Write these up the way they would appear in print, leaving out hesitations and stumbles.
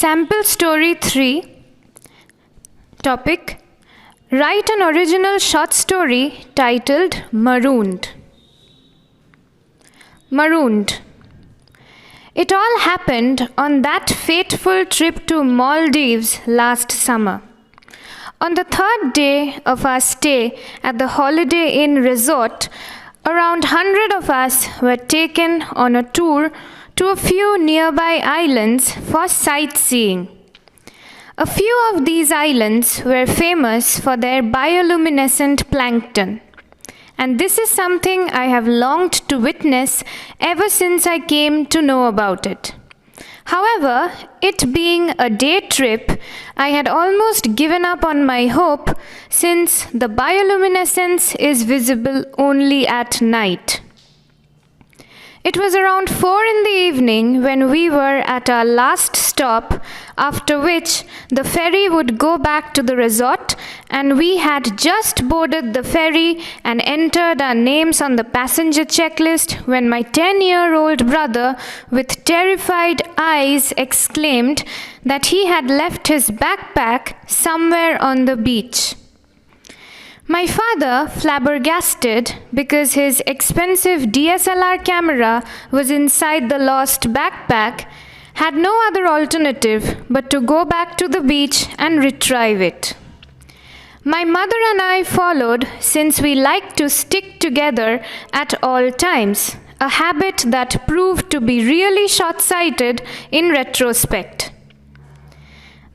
Sample Story 3. Topic: Write an original short story titled Marooned. Marooned. It all happened on that fateful trip to Maldives last summer. On the third day of our stay at the Holiday Inn resort, around 100 of us were taken on a tour to a few nearby islands for sightseeing. A few of these islands were famous for their bioluminescent plankton, and this is something I have longed to witness ever since I came to know about it. However, it being a day trip, I had almost given up on my hope since the bioluminescence is visible only at night. It was around 4 in the evening when we were at our last stop, after which the ferry would go back to the resort, and we had just boarded the ferry and entered our names on the passenger checklist when my 10-year-old brother, with terrified eyes, exclaimed that he had left his backpack somewhere on the beach. My father, flabbergasted because his expensive DSLR camera was inside the lost backpack, had no other alternative but to go back to the beach and retrieve it. My mother and I followed since we liked to stick together at all times, a habit that proved to be really short-sighted in retrospect.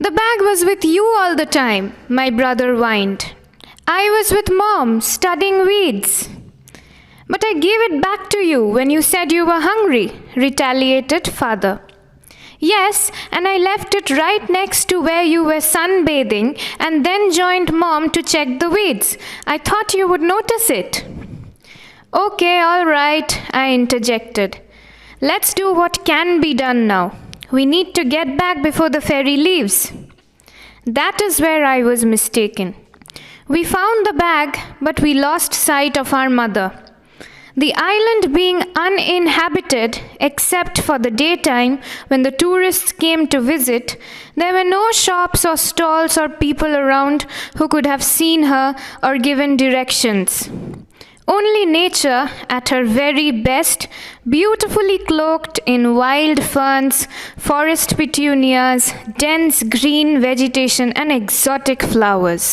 "The bag was with you all the time," my brother whined. "I was with Mom, studying weeds." "But I gave it back to you when you said you were hungry," retaliated father. "Yes, and I left it right next to where you were sunbathing and then joined Mom to check the weeds. I thought you would notice it." "Okay, all right," I interjected. "Let's do what can be done now. We need to get back before the ferry leaves." That is where I was mistaken. We found the bag, but we lost sight of our mother. The island being uninhabited, except for the daytime when the tourists came to visit, there were no shops or stalls or people around who could have seen her or given directions. Only nature, at her very best, beautifully cloaked in wild ferns, forest petunias, dense green vegetation, and exotic flowers.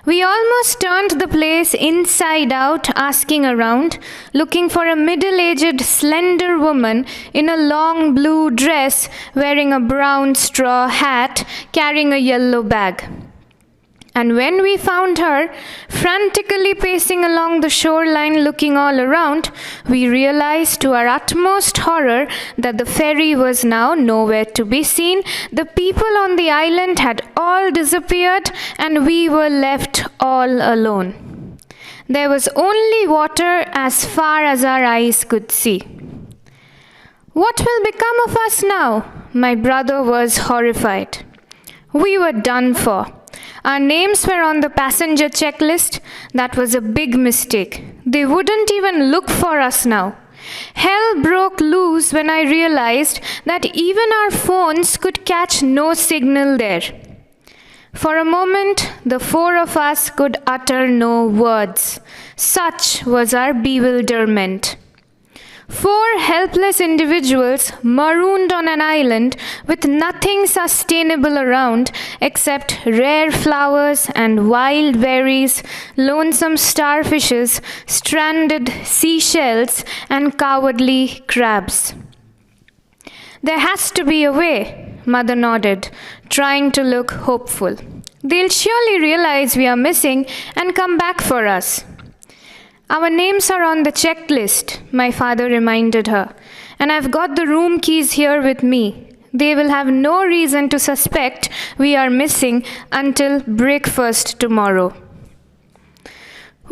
We almost turned the place inside out, asking around, looking for a middle-aged, slender woman in a long blue dress, wearing a brown straw hat, carrying a yellow bag. And when we found her, frantically pacing along the shoreline looking all around, we realized to our utmost horror that the ferry was now nowhere to be seen, the people on the island had all disappeared, and we were left all alone. There was only water as far as our eyes could see. "What will become of us now?" My brother was horrified. We were done for. Our names were on the passenger checklist. That was a big mistake. They wouldn't even look for us now. Hell broke loose when I realized that even our phones could catch no signal there. For a moment, the 4 of us could utter no words. Such was our bewilderment. 4 helpless individuals marooned on an island with nothing sustainable around except rare flowers and wild berries, lonesome starfishes, stranded seashells, and cowardly crabs. "There has to be a way," Mother nodded, trying to look hopeful. "They'll surely realize we are missing and come back for us." "Our names are on the checklist," my father reminded her, "and I've got the room keys here with me. They will have no reason to suspect we are missing until breakfast tomorrow."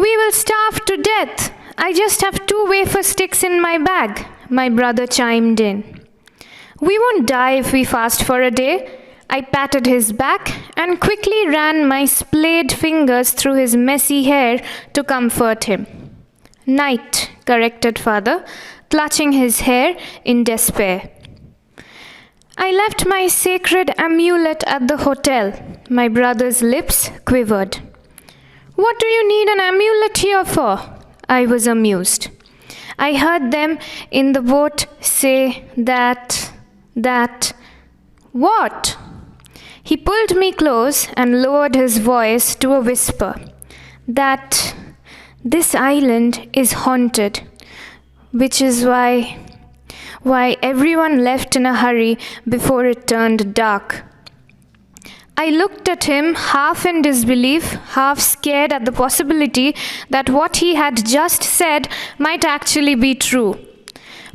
"We will starve to death. I just have 2 wafer sticks in my bag," my brother chimed in. "We won't die if we fast for a day." I patted his back and quickly ran my splayed fingers through his messy hair to comfort him. "Night," corrected father, clutching his hair in despair. I left my sacred amulet at the hotel. My brother's lips quivered. What do you need an amulet here for? I was amused. I heard them in the boat say that. What? He pulled me close and lowered his voice to a whisper. That this island is haunted, which is why everyone left in a hurry before it turned dark. I looked at him, half in disbelief, half scared at the possibility that what he had just said might actually be true.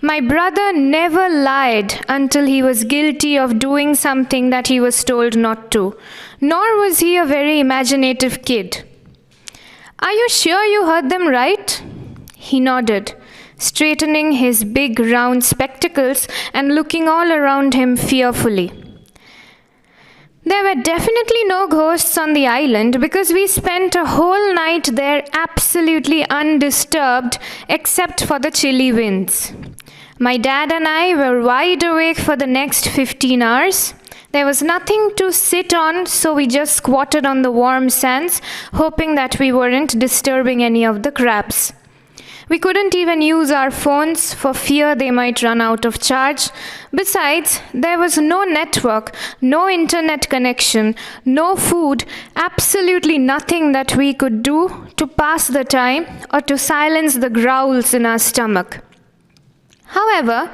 My brother never lied until he was guilty of doing something that he was told not to, nor was he a very imaginative kid. Are you sure you heard them right? He nodded, straightening his big round spectacles and looking all around him fearfully. There were definitely no ghosts on the island because we spent a whole night there absolutely undisturbed except for the chilly winds. My dad and I were wide awake for the next 15 hours. There was nothing to sit on, so we just squatted on the warm sands, hoping that we weren't disturbing any of the crabs. We couldn't even use our phones for fear they might run out of charge. Besides, there was no network, no internet connection, no food, absolutely nothing that we could do to pass the time or to silence the growls in our stomach. However,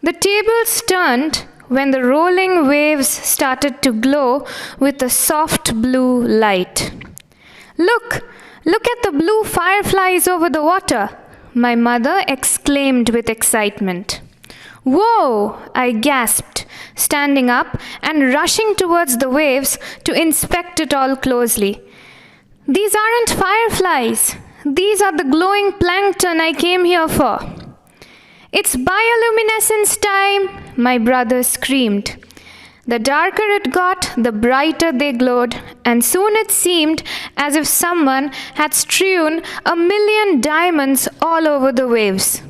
the tables turned when the rolling waves started to glow with a soft blue light. Look at the blue fireflies over the water, my mother exclaimed with excitement. Whoa, I gasped, standing up and rushing towards the waves to inspect it all closely. These aren't fireflies. These are the glowing plankton I came here for. It's bioluminescence time, my brother screamed. The darker it got, the brighter they glowed, and soon it seemed as if someone had strewn 1,000,000 diamonds all over the waves.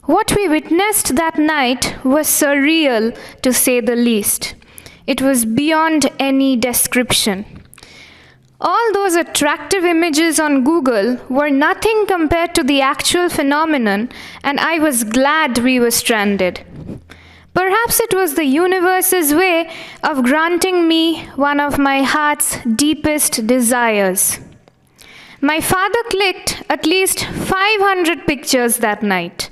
What we witnessed that night was surreal, to say the least. It was beyond any description. All those attractive images on Google were nothing compared to the actual phenomenon, and I was glad we were stranded. Perhaps it was the universe's way of granting me one of my heart's deepest desires. My father clicked at least 500 pictures that night.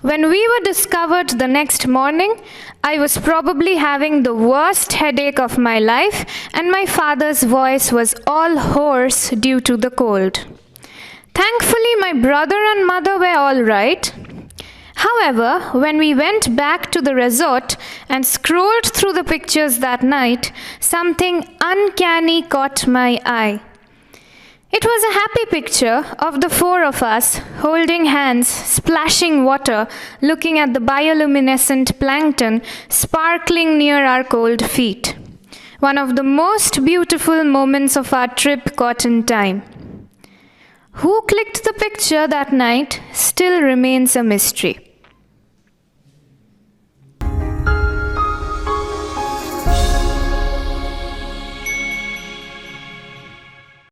When we were discovered the next morning, I was probably having the worst headache of my life, and my father's voice was all hoarse due to the cold. Thankfully, my brother and mother were all right. However, when we went back to the resort and scrolled through the pictures that night, something uncanny caught my eye. It was a happy picture of the four of us holding hands, splashing water, looking at the bioluminescent plankton sparkling near our cold feet. One of the most beautiful moments of our trip caught in time. Who clicked the picture that night still remains a mystery.